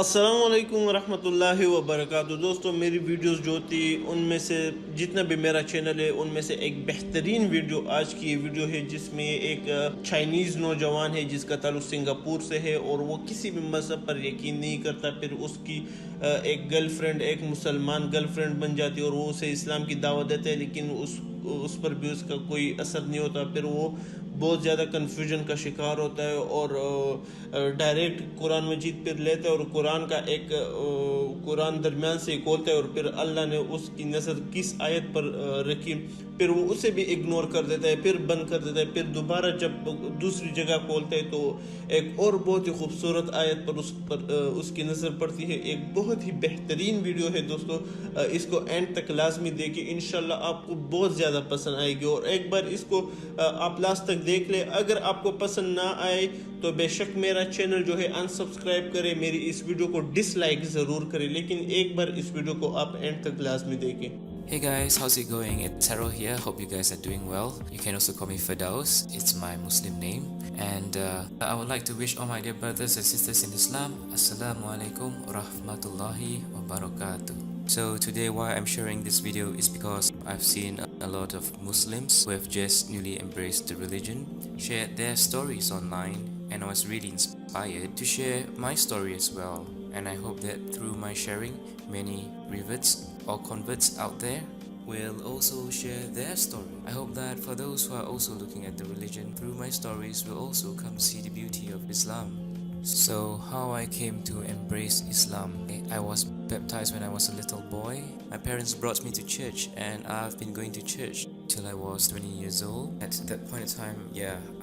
السلام علیکم ورحمۃ اللہ وبرکاتہ۔ دوستو میری ویڈیوز جو تھی ان میں سے جتنا بھی میرا چینل ہے ان میں سے ایک بہترین ویڈیو آج کی یہ ویڈیو ہے، جس میں ایک چائنیز نوجوان ہے جس کا تعلق سنگاپور سے ہے اور وہ کسی بھی مذہب پر یقین نہیں کرتا، پھر اس کی ایک گرل فرینڈ، ایک مسلمان گرل فرینڈ بن جاتی ہے اور وہ اسے اسلام کی دعوت دیتے ہیں، لیکن اس پر بھی اس کا کوئی اثر نہیں ہوتا۔ پھر وہ بہت زیادہ کنفیوژن کا شکار ہوتا ہے اور ڈائریکٹ قرآن مجید پھر لیتا ہے اور قرآن درمیان سے کھولتا ہے، اور پھر اللہ نے اس کی نظر کس آیت پر رکھی، پھر وہ اسے بھی اگنور کر دیتا ہے، پھر بند کر دیتا ہے، پھر دوبارہ جب دوسری جگہ کھولتا ہے تو ایک اور بہت ہی خوبصورت آیت پر اس کی نظر پڑتی ہے۔ ایک بہت ہی بہترین ویڈیو ہے دوستو، اس کو اینڈ تک لازمی دیکھیں، انشاءاللہ آپ کو بہت زیادہ پسند آئے گی۔ اور ایک بار اس کو آپ لاسٹ تک دیکھ لیں، اگر آپ کو پسند نہ آئے تو بے شک میرا چینل جو ہے انسبسکرائب کریں، میری اس ویڈیو کو ڈس لائک ضرور کریں، لیکن ایک بار اس ویڈیو کو آپ اینڈ تک لازمی دیکھیں۔ Hey guys, how's it going? It's Taro here. Hope you guys are doing well. You can also call me Firdaus. It's my Muslim name. And I would like to wish all my dear brothers and sisters in Islam, Assalamu alaikum wa rahmatullahi wa barakatuh. So today why I'm sharing this video is because I've seen a lot of Muslims who have just newly embraced the religion share their stories online, and I was really inspired to share my story as well. And I hope that through my sharing, many reverts or converts out there will also share their story. I hope that for those who are also looking at the religion through my stories will also come see the beauty of Islam. So how I came to embrace Islam. I was baptized when I was a little boy. My parents brought me to church, and I've been going to church till I was 20 years old. At that point in time,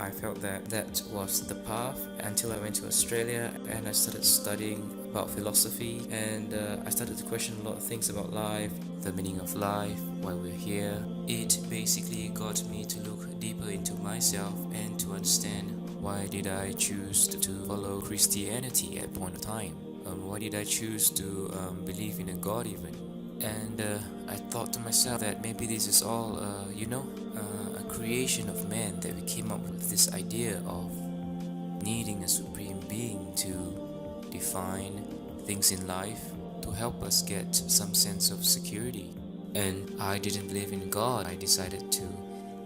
I felt that was the path until I went to Australia and I started studying about philosophy, and I started to question a lot of things about life, the meaning of life, why we're here. It basically got me to look deeper into myself and to understand why did I choose to follow Christianity at a point of time. Why did I choose to believe in a God even? And I thought to myself that maybe this is all, a creation of man, that we came up with this idea of needing a supreme being to define things in life, to help us get some sense of security. And I didn't believe in God. I decided to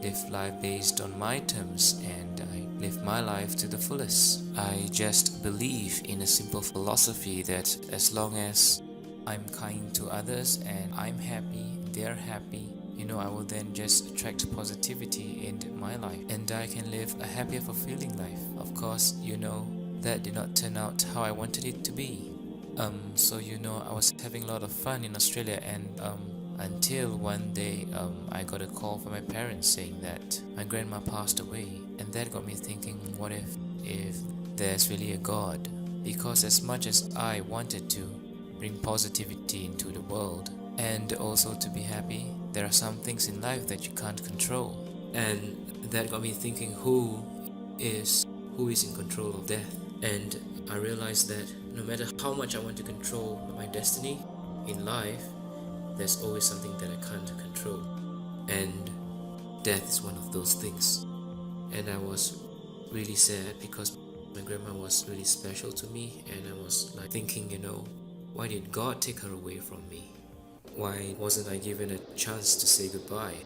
live life based on my terms, and I live my life to the fullest. I just believe in a simple philosophy that as long as I'm kind to others and I'm happy, they're happy, I will then just attract positivity into my life, and I can live a happier, fulfilling life. Of course, that did not turn out how I wanted it to be. So I was having a lot of fun in Australia, and until one day I got a call from my parents saying that my grandma passed away, and that got me thinking, what if there's really a God? Because as much as I wanted to bring positivity into the world and also to be happy, there are some things in life that you can't control. And that got me thinking, who is in control of death? And I realized that no matter how much I want to control my destiny in life, there's always something that I can't control, and death is one of those things. And I was really sad because my grandma was really special to me, and I was like thinking, why did God take her away from me? Why wasn't I given a chance to say goodbye?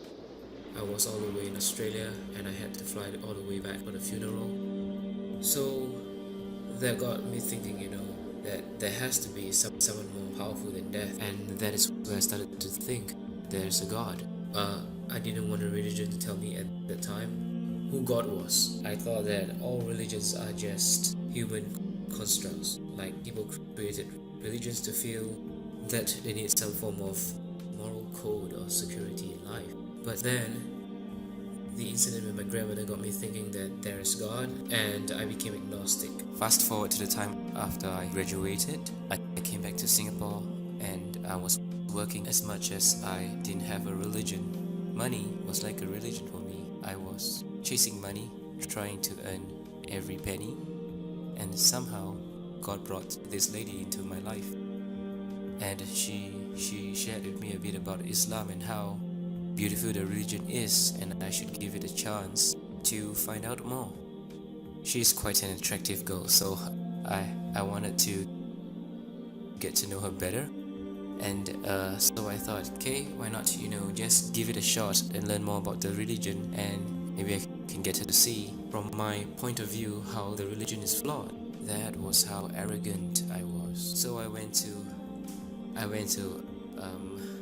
I was all the way in Australia, and I had to fly all the way back for the funeral. So that got me thinking, that there has to be someone more powerful than death. And that is where I started to think there's a God. I didn't want a religion to tell me at that time who God was. I thought that all religions are just human constructs, like people created religions to feel that they need some form of moral code or security in life. But then the incident with my grandmother got me thinking that there is God, and I became agnostic. Fast forward to the time after I graduated, I came back to Singapore, and I was working. As much as I didn't have a religion, money was like a religion for me. I was chasing money, trying to earn every penny, and somehow God brought this lady into my life, and she shared with me a bit about Islam and how beautiful the religion is, and I should give it a chance to find out more. She's quite an attractive girl, so I wanted to get to know her better. And so I thought, okay, why not, just give it a shot and learn more about the religion, and maybe I can get her to see from my point of view how the religion is flawed. That was how arrogant I was. So I went to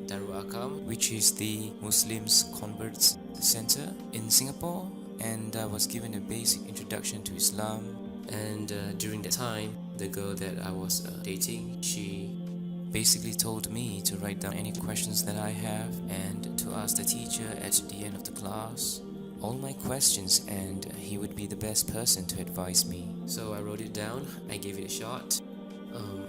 Darul Akam, which is the Muslims Converts Center in Singapore, and I was given a basic introduction to Islam. And during that time, the girl that I was dating, she basically told me to write down any questions that I have and to ask the teacher at the end of the class all my questions, and he would be the best person to advise me. So I wrote it down, I gave it a shot.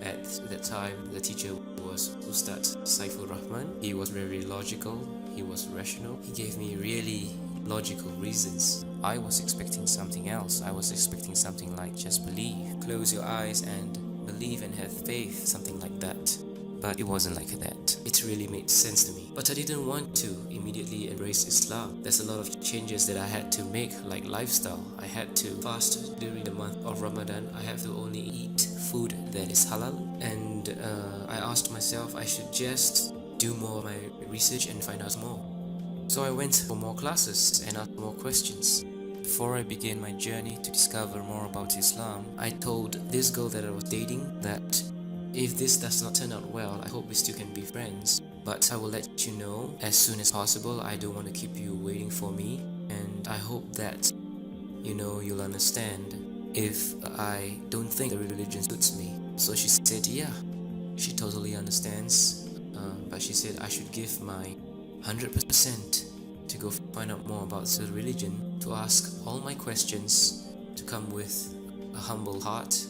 At that time, the teacher was Ustad Saiful Rahman. He was very logical, he was rational, he gave me really logical reasons. I was expecting something else. I was expecting something like just believe, close your eyes and believe and have faith, something like that. But it wasn't like that. It really made sense to me. But I didn't want to immediately embrace Islam. There's a lot of changes that I had to make, like lifestyle. I had to fast during the month of Ramadan. I have to only eat food that is halal. And I asked myself I should just do more of my research and find out more. So I went for more classes and asked more questions. Before I began my journey to discover more about Islam, I told this girl that I was dating that if this does not turn out well, I hope we still can be friends. But I will let you know as soon as possible. I don't want to keep you waiting for me. And I hope that, you'll understand if I don't think the religion suits me. So she said, yeah, she totally understands. But she said I should give my 100% to go find out more about the religion, to ask all my questions, to come with a humble heart,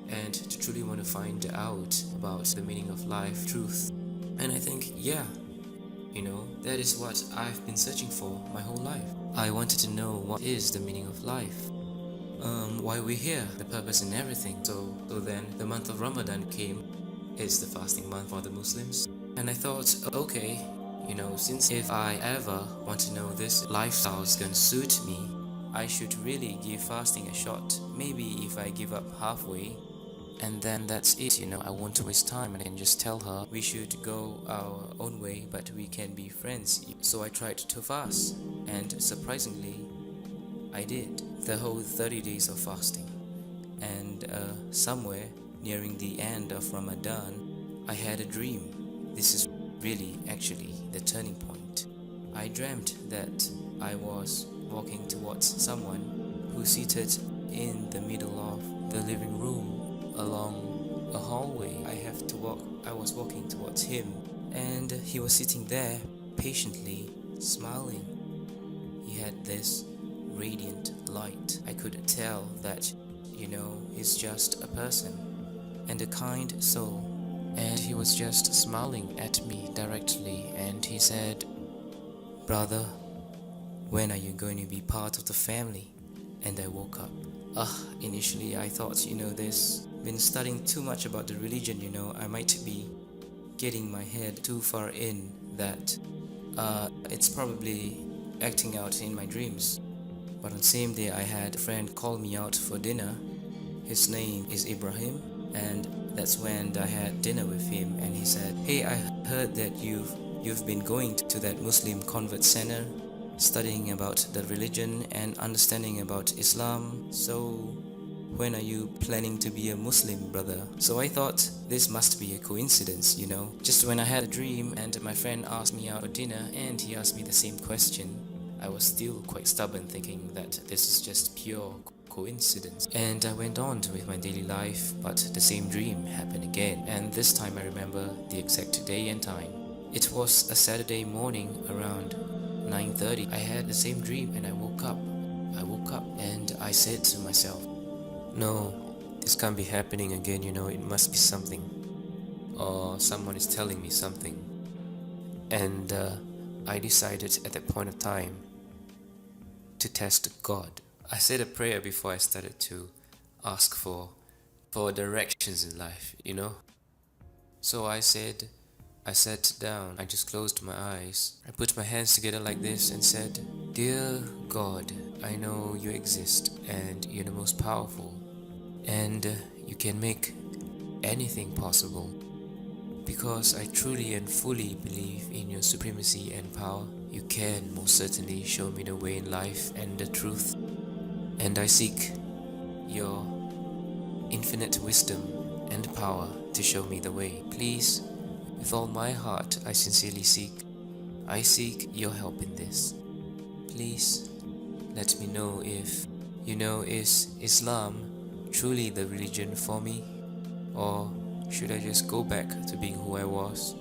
and to truly want to find out about the meaning of life, truth. And I think, yeah, that is what I've been searching for my whole life. I wanted to know what is the meaning of life, why we're here, the purpose and everything. So then the month of Ramadan came. It's the fasting month for the Muslims. And I thought, okay, since if I ever want to know this lifestyle is going to suit me, I should really give fasting a shot. Maybe if I give up halfway, and then that's it, I won't waste time, and I can just tell her we should go our own way, but we can be friends. So I tried to fast, and surprisingly, I did the whole 30 days of fasting. And somewhere nearing the end of Ramadan, I had a dream. This is really actually the turning point. I dreamt that I was walking towards someone who seated in the middle of the living room along a hallway. I was walking towards him, and he was sitting there patiently smiling. He had this radiant light. I could tell that, he's just a person and a kind soul. And he was just smiling at me directly, and he said, "Brother, when are you going to be part of the family?" And I woke up. Initially I thought, there's been studying too much about the religion, I might be getting my head too far in, that it's probably acting out in my dreams. But on the same day, I had a friend call me out for dinner. His name is Ibrahim, and that's when I had dinner with him, and he said, "Hey, I heard that you've been going to that Muslim convert center, studying about the religion and understanding about Islam. So when are you planning to be a Muslim, brother?" So I thought this must be a coincidence, Just when I had a dream and my friend asked me out for dinner and he asked me the same question, I was still quite stubborn, thinking that this is just pure coincidence. And I went on with my daily life, but the same dream happened again. And this time I remember the exact day and time. It was a Saturday morning around 9:30. I had the same dream, and I woke up and I said to myself, "No, this can't be happening again, it must be something, or someone is telling me something." And I decided at that point of time to test God. I said a prayer before I started to ask for directions in life, So I sat down, I just closed my eyes. I put my hands together like this and said, "Dear God, I know you exist and you're the most powerful, and you can make anything possible. Because I truly and fully believe in your supremacy and power, you can most certainly show me the way in life and the truth. And I seek your infinite wisdom and power to show me the way. Please, with all my heart, I sincerely seek your help in this. Please, let me know if is Islam truly the religion for me, or should I just go back to being who I was?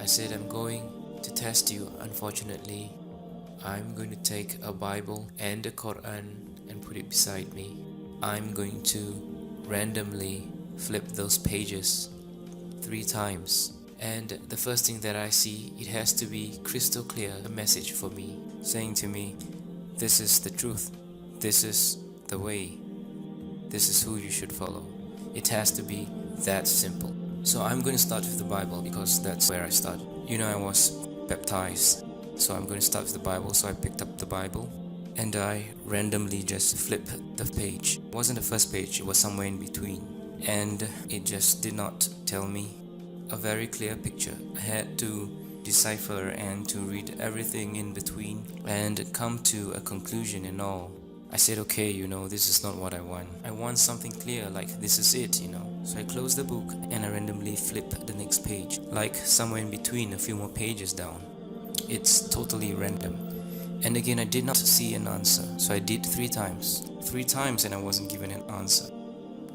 I said I'm going to test you. Unfortunately, I'm going to take a Bible and a Quran and put it beside me. I'm going to randomly flip those pages 3 times. And the first thing that I see, it has to be crystal clear, a message for me, saying to me, this is the truth, this is the way, this is who you should follow. It has to be that simple. So I'm going to start with the Bible because that's where I started. I was baptized, so I'm going to start with the Bible. So I picked up the Bible and I randomly just flipped the page. It wasn't the first page, it was somewhere in between. And it just did not tell me a very clear picture. I had to decipher and to read everything in between and come to a conclusion and all. I said, okay, this is not what I want. I want something clear, like this is it, So I closed the book and I randomly flipped the next page, like somewhere in between, a few more pages down. It's totally random. And again, I did not see an answer, so I did 3 times. 3 times and I wasn't given an answer.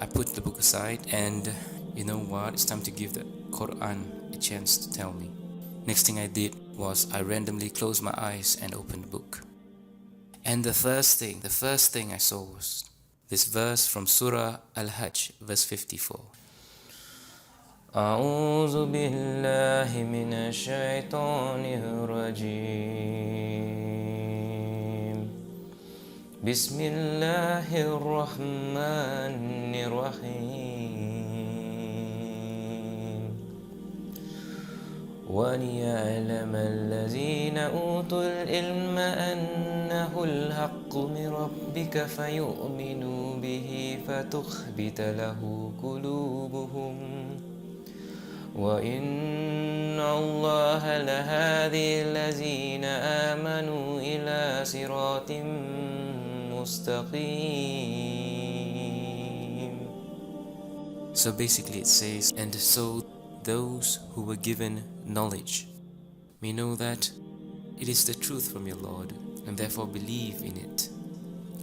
I put the book aside and you know what? It's time to give the Quran a chance to tell me. Next thing I did was I randomly closed my eyes and opened the book. And the first thing I saw was this verse from Surah Al-Hajj, verse 54. أعوذ بالله من الشيطان الرجيم بسم الله الرحمن الرحيم وليعلم الذين أوتوا العلم أنه الحق من ربك فيؤمنوا به فتخبت له قلوبهم وإن الله لهادي الذين آمنوا إلى صراط مستقيم. So basically it says, and so those who were given knowledge may know that it is the truth from your Lord, and therefore believe in it,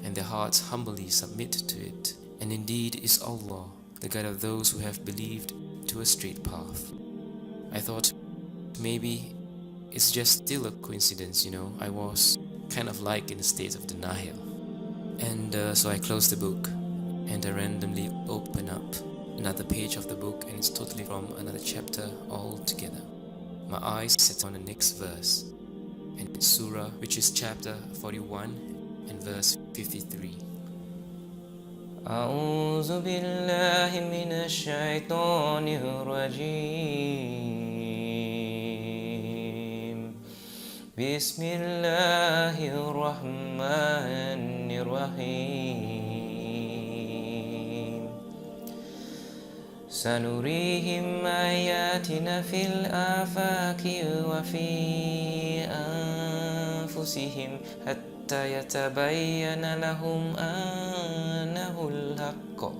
and their hearts humbly submit to it. And indeed is Allah, the guide of those who have believed to a straight path. I thought maybe it's just still a coincidence, I was kind of like in a state of denial. And so I closed the book and I randomly open up another page of the book, and it's totally from another chapter altogether. My eyes set on the next verse, and it's Surah, which is chapter 41 and verse 53. أعوذ بالله من الشيطان الرجيم بسم الله الرحمن الرحيم سنريهم آياتنا في الآفاق وفي أنفسهم حتى يتبين لهم أنه الحق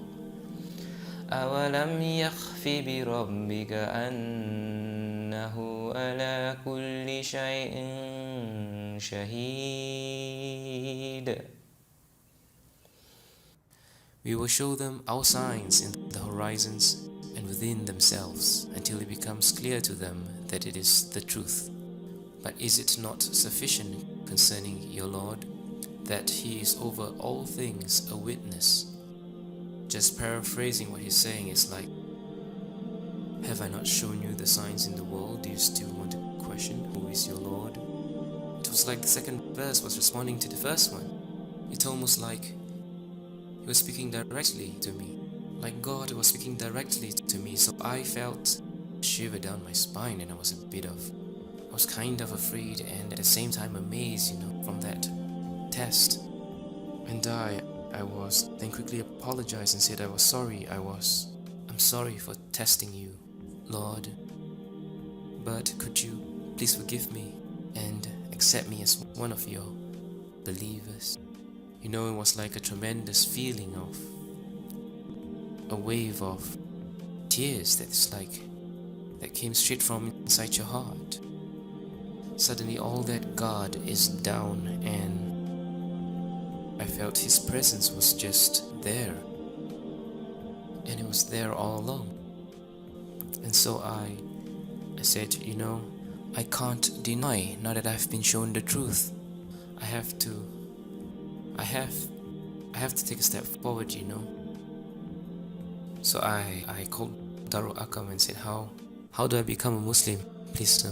أولم يخف بربك أنه على كل شيء شهيد. We will show them our signs in the horizons and within themselves until it becomes clear to them that it is the truth. But is it not sufficient concerning your Lord that He is over all things a witness? Just paraphrasing what he's saying is like, have I not shown you the signs in the world? Do you still want to question who is your Lord? It was like the second verse was responding to the first one. It's almost like He was speaking directly to me, like God was speaking directly to me. So I felt a shiver down my spine, and I was kind of afraid and at the same time amazed, from that test. And I then quickly apologized and said I was sorry. I'm I'm sorry for testing you, Lord, but could you please forgive me and accept me as one of your believers? You know, it was like a tremendous feeling of a wave of tears that came straight from inside your heart. Suddenly all that God is down, and I felt His presence was just there, and it was there all along. And so I said, you know, I can't deny now that I've been shown the truth. I have to take a step forward, you know. So I called Darul Akam and said, how do I become a Muslim? Please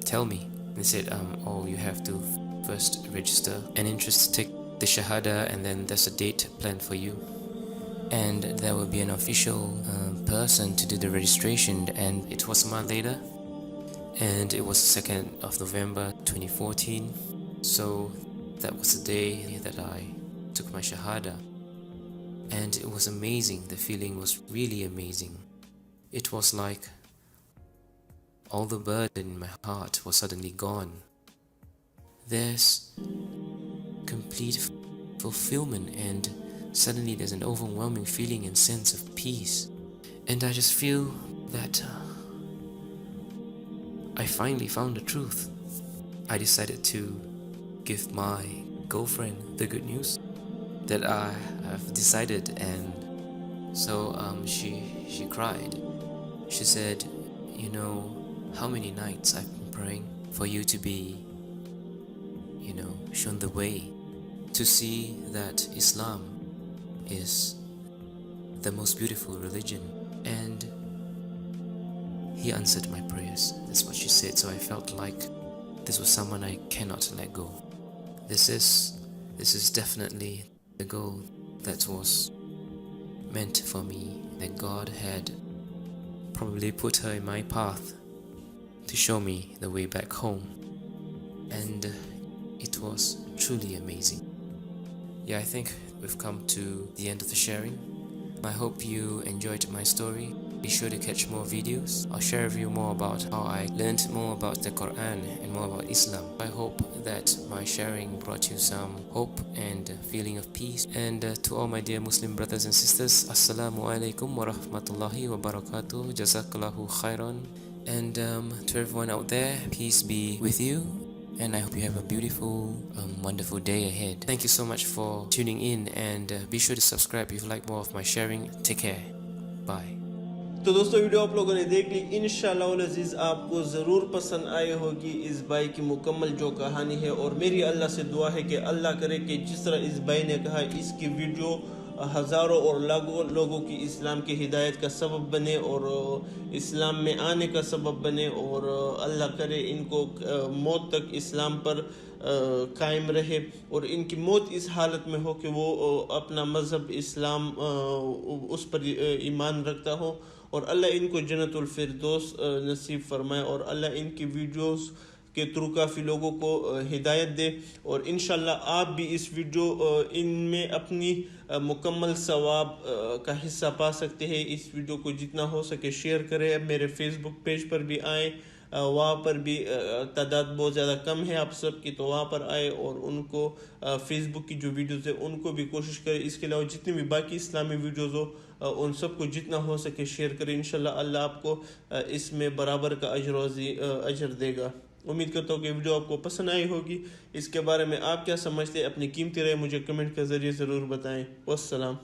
tell me. And they said, oh, you have to first register an interest to take the Shahada, and then there's a date planned for you. And there will be an official person to do the registration, and it was a month later. And it was 2nd of November 2014. So that was the day that I took my Shahada. And it was amazing. The feeling was really amazing. It was like all the burden in my heart was suddenly gone. There's complete fulfillment, and suddenly there's an overwhelming feeling and sense of peace. And I just feel that I finally found the truth. I decided to give my girlfriend the good news that I have decided, and so she cried. She said, you know, how many nights I've been praying for you to be, you know, shown the way, to see that Islam is the most beautiful religion. And He answered my prayers. That's what she said. So I felt like this was someone I cannot let go. This is definitely the goal that was meant for me, that God had probably put her in my path to show me the way back home. And it was truly amazing. Yeah, I think we've come to the end of the sharing. I hope you enjoyed my story. Be sure to catch more videos. I'll share with you more about how I learned more about the Quran and more about Islam. I hope that my sharing brought you some hope and feeling of peace. And to all my dear Muslim brothers and sisters, Assalamu alaikum wa rahmatullahi wa barakatuh. Jazakallahu khairan. And to everyone out there, peace be with you. And I hope you have a beautiful, wonderful day ahead. Thank you so much for tuning in, and be sure to subscribe if you like more of my sharing. Take care. Bye. तो दोस्तों video आप लोगों ने देख ली, इंशाअल्लाह अज़ीज़ आपको ज़रूर पसंद आई होगी इस भाई की मुकम्मल जो कहानी है। और मेरी अल्लाह से दुआ है कि अल्लाह करे कि जिस तरह इस भाई ने कहा, इसकी वीडियो हज़ारों और लाखों लोगों की इस्लाम की हिदायत का सबब बने और इस्लाम में आने का सबब बने, और अल्लाह करे इनको मौत तक इस्लाम पर कायम रहे, और इनकी मौत इस हालत में हो कि वो अपना मज़हब इस्लाम उस पर ईमान रखता हो, और अल्लाह इनको जन्नतुल फिरदौस नसीब फरमाए, और अल्लाह इनकी वीडियोस के थ्रू काफ़ी लोगों को हिदायत दे। और इंशाल्लाह आप भी इस वीडियो इनमें अपनी मुकम्मल सवाब का हिस्सा पा सकते हैं। इस वीडियो को जितना हो सके शेयर करें। मेरे फेसबुक पेज पर भी आएँ, वहाँ पर भी तादाद बहुत ज़्यादा कम है आप सब की, तो वहाँ पर आए और उनको फेसबुक की जो वीडियोज़ है उनको भी कोशिश करें। इसके अलावा जितनी भी बाकी इस्लामी वीडियोज़ हो उन सबको जितना हो सके शेयर करें। इंशाल्लाह अल्लाह आपको इसमें बराबर का अजर देगा। उम्मीद करता हूँ कि वीडियो आपको पसंद आई होगी। इसके बारे में आप क्या समझते हैं, अपनी कीमती राय मुझे कमेंट के ज़रिए ज़रूर बताएं। वस्सलाम।